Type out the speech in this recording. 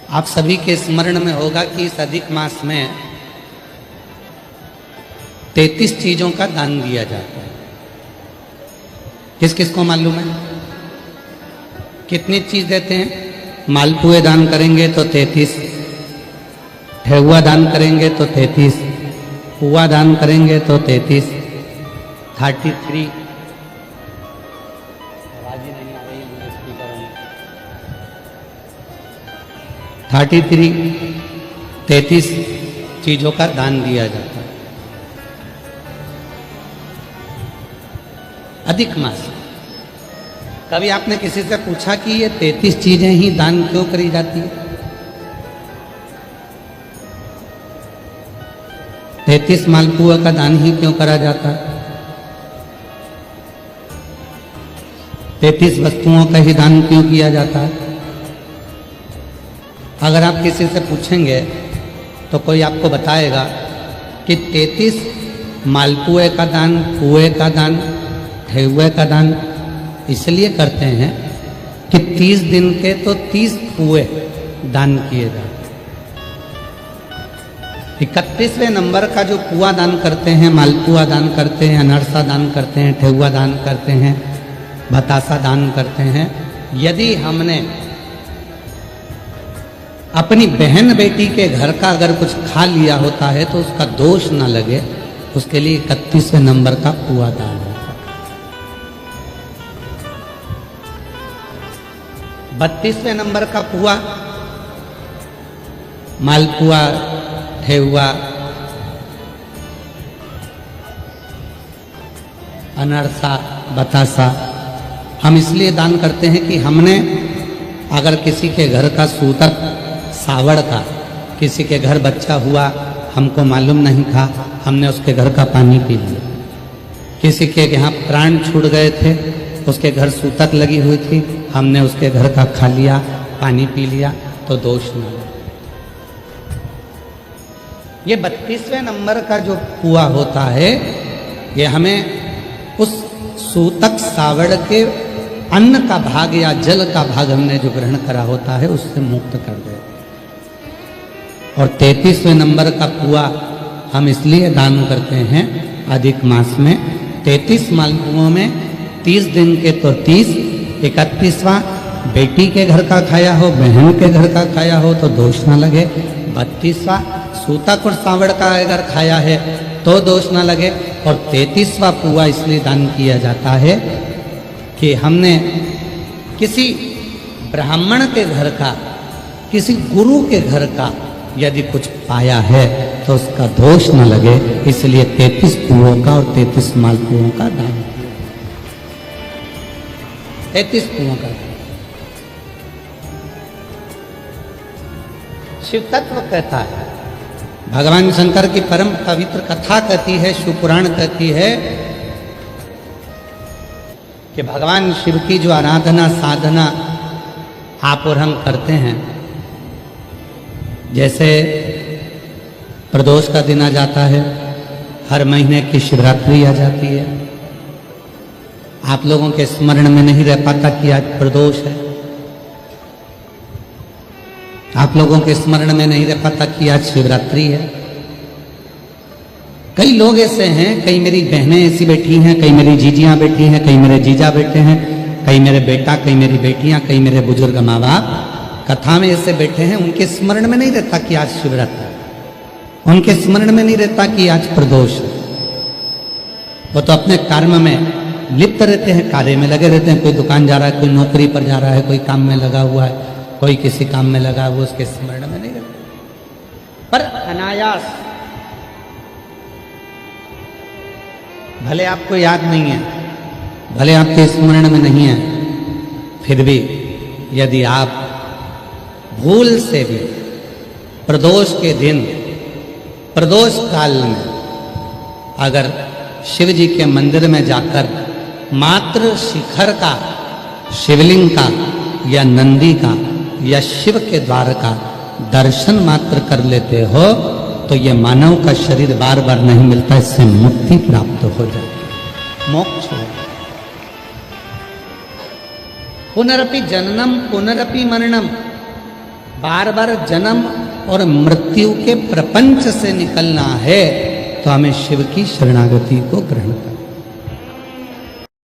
आप सभी के स्मरण में होगा कि इस अधिक मास में 33 चीजों का दान दिया जाता है। किस किस को मालूम है कितनी चीज देते हैं? मालपुए दान करेंगे तो 33, ठेहुआ दान करेंगे तो 33, पुआ दान करेंगे तो 33, 33 33 चीजों का दान दिया जाता है अधिक मास। कभी आपने किसी से पूछा कि ये 33 चीजें ही दान क्यों करी जाती है? 33 मालपुआ का दान ही क्यों करा जाता है? 33 वस्तुओं का ही दान क्यों किया जाता है? अगर आप किसी से पूछेंगे तो कोई आपको बताएगा कि 33 मालपुए का दान, पुए का दान, ठेहुए का दान इसलिए करते हैं कि 30 दिन के तो 30 पुए दान किए जाते हैं। 31वें नंबर का जो पुआ दान करते हैं, मालपुआ दान करते हैं, अनरसा दान करते हैं, ठेहुआ दान करते हैं, बतासा दान करते हैं, यदि हमने अपनी बहन बेटी के घर का अगर कुछ खा लिया होता है तो उसका दोष ना लगे, उसके लिए 31वें नंबर का पुआ दान होता है। 32वें नंबर का पुआ, मालपुआ, ठेहुआ, अनरसा, बतासा हम इसलिए दान करते हैं कि हमने अगर किसी के घर का सूतक सावड़ का, किसी के घर बच्चा हुआ, हमको मालूम नहीं था, हमने उसके घर का पानी पी लिया। किसी के यहाँ प्राण छूट गए थे, उसके घर सूतक लगी हुई थी, हमने उसके घर का खा लिया, पानी पी लिया, तो दोष न लगे। ये 32वें नंबर का जो पुआ होता है, ये हमें उस सूतक सावड़ के अन्न का भाग या जल का भाग हमने जो ग्रहण करा होता है उससे मुक्त कर दे। और 33वें नंबर का पुआ हम इसलिए दान करते हैं अधिक मास में। 33 मालपुओं में 30 दिन के तो 30, 31वां बेटी के घर का खाया हो, बहन के घर का खाया हो तो दोष ना लगे। 32वां सूतक और सावड़ का अगर खाया है तो दोष ना लगे। और 33वां पुआ इसलिए दान किया जाता है कि हमने किसी ब्राह्मण के घर का, किसी गुरु के घर का यदि कुछ पाया है तो उसका दोष न लगे, इसलिए 33 पुओं का और 33 मालपुओं का दान किया। 33 पुओं का। शिव तत्व कहता है, भगवान शंकर की परम पवित्र कथा कहती है, शिवपुराण कहती है कि भगवान शिव की जो आराधना साधना आप और हम करते हैं, जैसे प्रदोष का दिन आ जाता है, हर महीने की शिवरात्रि आ जाती है, आप लोगों के स्मरण में नहीं रह पाता कि आज प्रदोष है, आप लोगों के स्मरण में नहीं रह पाता कि आज शिवरात्रि है। कई लोग ऐसे हैं, कई मेरी बहनें ऐसी बैठी हैं, कई मेरी जीजियां बैठी हैं, कई मेरे जीजा बैठे हैं, कई मेरे बेटा, कई मेरी बेटियां, कई मेरे बुजुर्ग माँ बाप कथा में ऐसे बैठे हैं, उनके स्मरण में नहीं रहता कि आज शिवरात्रि, उनके स्मरण में नहीं रहता कि आज प्रदोष। वो तो अपने कर्म में लिप्त रहते हैं, कार्य में लगे रहते हैं। कोई दुकान जा रहा है, कोई नौकरी पर जा रहा है, कोई काम में लगा हुआ है, कोई किसी काम में लगा हुआ, उसके स्मरण में नहीं रहता। पर अनायास, भले आपको याद नहीं है, भले आपके स्मरण में नहीं है, फिर भी यदि आप भूल से भी प्रदोष के दिन, प्रदोष काल में अगर शिव जी के मंदिर में जाकर मात्र शिखर का, शिवलिंग का या नंदी का या शिव के द्वार का दर्शन मात्र कर लेते हो तो ये मानव का शरीर बार बार नहीं मिलता, इससे मुक्ति प्राप्त हो जाती, मोक्ष हो। पुनरपि जननम पुनरपि मरणम, बार बार जन्म और मृत्यु के प्रपंच से निकलना है तो हमें शिव की शरणागति को ग्रहण करना।